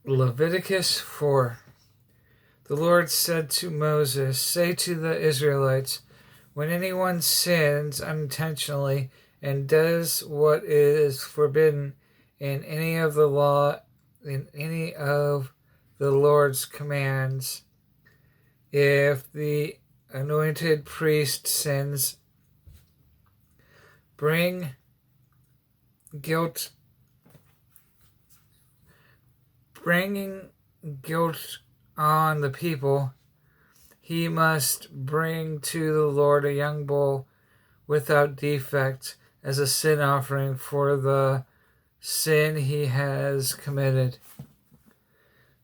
Leviticus 4. The Lord said to Moses, "Say to the Israelites, when anyone sins unintentionally and does what is forbidden in any of the Lord's commands, if the anointed priest sins, bringing guilt on the people, he must bring to the Lord a young bull without defect as a sin offering for the sin he has committed.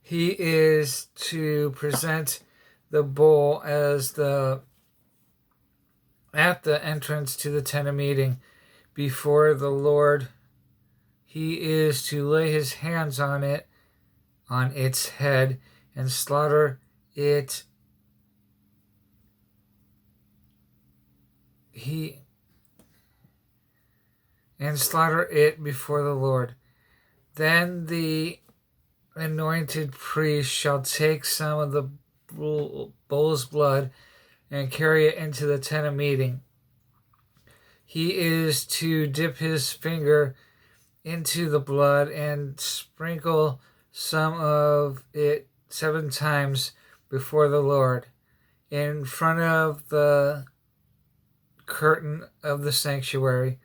He is to present the bull at the entrance to the tent of meeting before the Lord. He is to lay his hands on its head, and slaughter it. Slaughter it before the Lord. Then the anointed priest shall take some of the bull's blood and carry it into the tent of meeting. He is to dip his finger into the blood and sprinkle some of it 7 times before the Lord in front of the curtain of the sanctuary.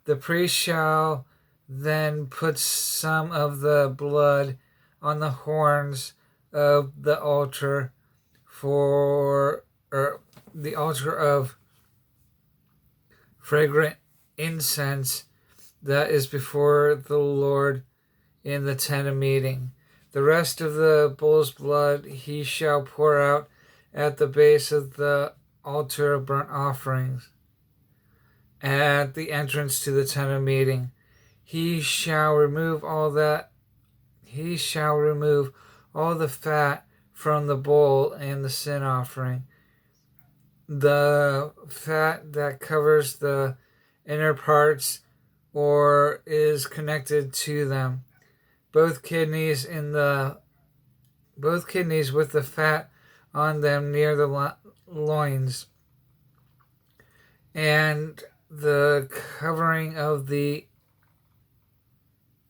The priest shall then put some of the blood on the horns of the altar the altar of fragrant incense that is before the Lord in the tent of meeting. The rest of the bull's blood he shall pour out at the base of the altar of burnt offerings at the entrance to the tent of meeting. He shall remove all the fat from the bull and the sin offering, the fat that covers the inner parts or is connected to them, both kidneys with the fat on them near the loins, and the covering of the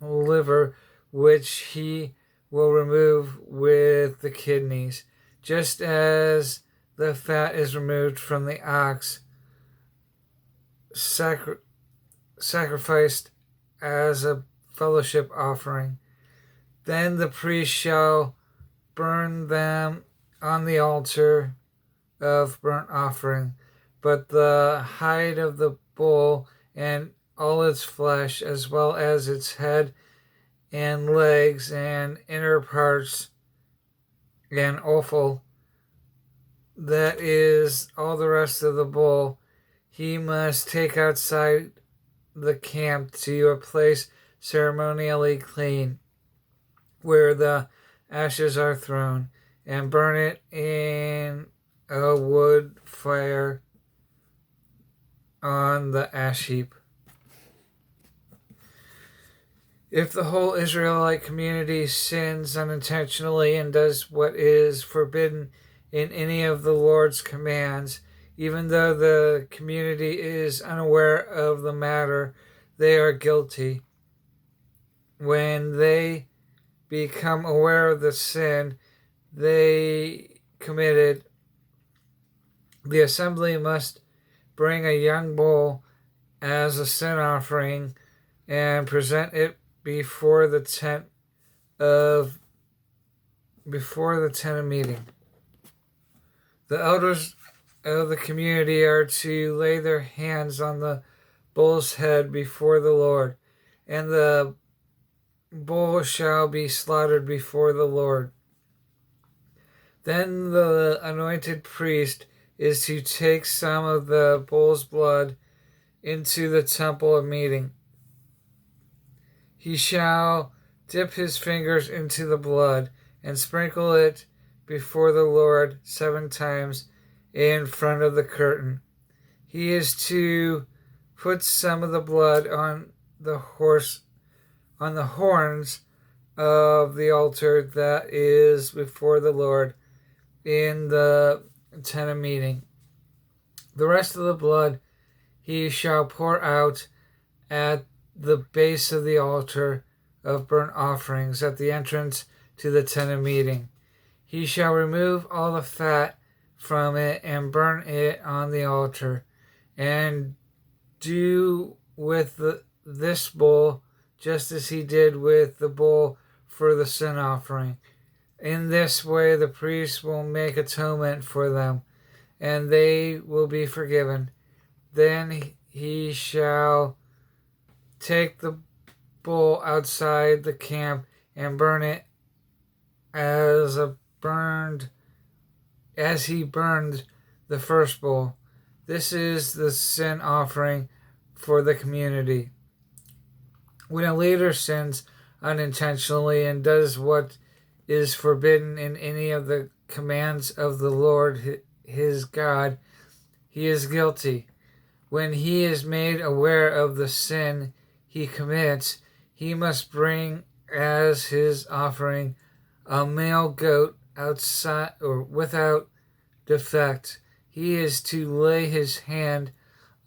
liver, which he will remove with the kidneys, just as the fat is removed from the ox sacrificed as a fellowship offering. Then the priest shall burn them on the altar of burnt offering, but the hide of the bull and all its flesh, as well as its head and legs and inner parts and offal, that is all the rest of the bull, he must take outside the camp to a place ceremonially clean, where the ashes are thrown, and burn it in a wood fire on the ash heap. If the whole Israelite community sins unintentionally and does what is forbidden in any of the Lord's commands, even though the community is unaware of the matter, they are guilty. When they become aware of the sin they committed, the assembly must bring a young bull as a sin offering and present it before the tent of meeting. The elders of the community are to lay their hands on the bull's head before the Lord, and the bull shall be slaughtered before the Lord. Then the anointed priest is to take some of the bull's blood into the temple of meeting. He shall dip his fingers into the blood and sprinkle it before the Lord 7 times in front of the curtain. He is to put some of the blood on the horns of the altar that is before the Lord in the tent of meeting. The rest of the blood he shall pour out at the base of the altar of burnt offerings at the entrance to the tent of meeting. He shall remove all the fat from it and burn it on the altar, and do with this bull just as he did with the bull for the sin offering. In this way the priest will make atonement for them, and they will be forgiven. Then he shall take the bull outside the camp and burn it as he burned the first bull. This is the sin offering for the community. When a leader sins unintentionally and does what is forbidden in any of the commands of the Lord his God, he is guilty. When he is made aware of the sin he commits, he must bring as his offering a male goat outside or without defect. He is to lay his hand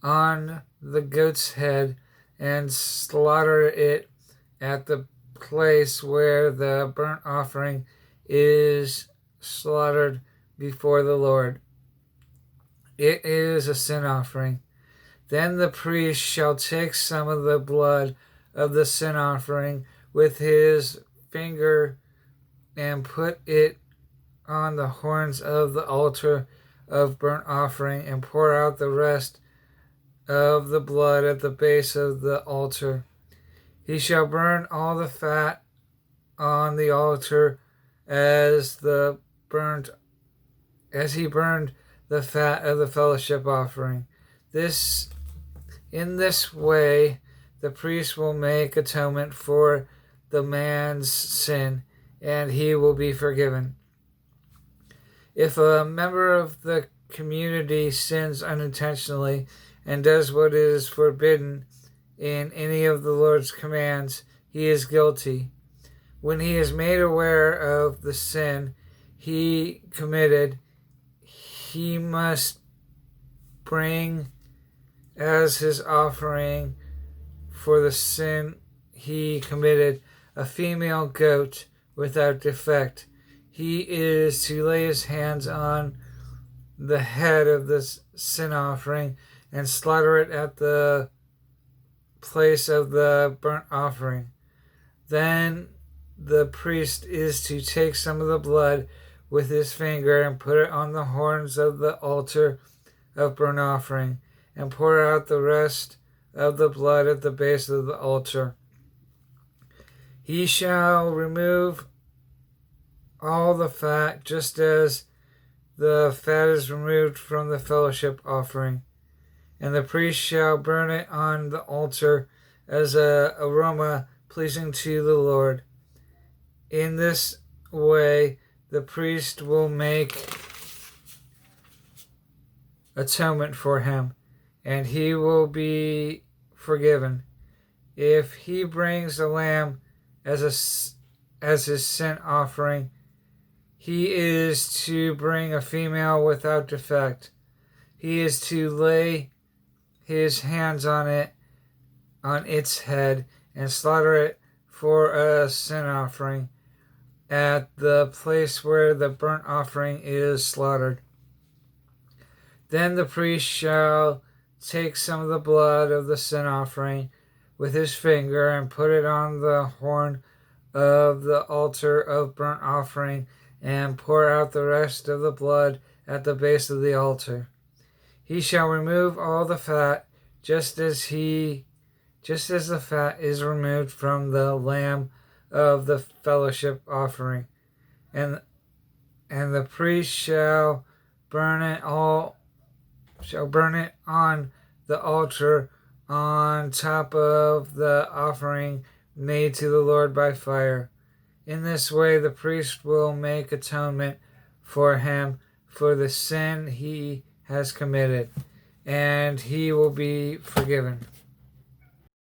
on the goat's head and slaughter it at the place where the burnt offering is slaughtered before the Lord. It is a sin offering. Then the priest shall take some of the blood of the sin offering with his finger and put it on the horns of the altar of burnt offering, and pour out the rest of the blood at the base of the altar. He shall burn all the fat on the altar as he burned the fat of the fellowship offering. In this way the priest will make atonement for the man's sin, and he will be forgiven. If a member of the community sins unintentionally and does what is forbidden in any of the Lord's commands, he is guilty. When he is made aware of the sin he committed, he must bring as his offering for the sin he committed a female goat without defect. He is to lay his hands on the head of this sin offering and slaughter it at the place of the burnt offering. Then the priest is to take some of the blood with his finger and put it on the horns of the altar of burnt offering, and pour out the rest of the blood at the base of the altar. He shall remove all the fat, just as the fat is removed from the fellowship offering, and the priest shall burn it on the altar as an aroma pleasing to the Lord. In this way the priest will make atonement for him, and he will be forgiven. If he brings a lamb as his sin offering, he is to bring a female without defect. He is to lay his hands on its head, and slaughter it for a sin offering at the place where the burnt offering is slaughtered. Then the priest shall take some of the blood of the sin offering with his finger and put it on the horn of the altar of burnt offering, and pour out the rest of the blood at the base of the altar. He shall remove all the fat, just as the fat is removed from the lamb of the fellowship offering, and the priest shall burn it on the altar on top of the offering made to the Lord by fire. In this way the priest will make atonement for him for the sin he has committed, and he will be forgiven.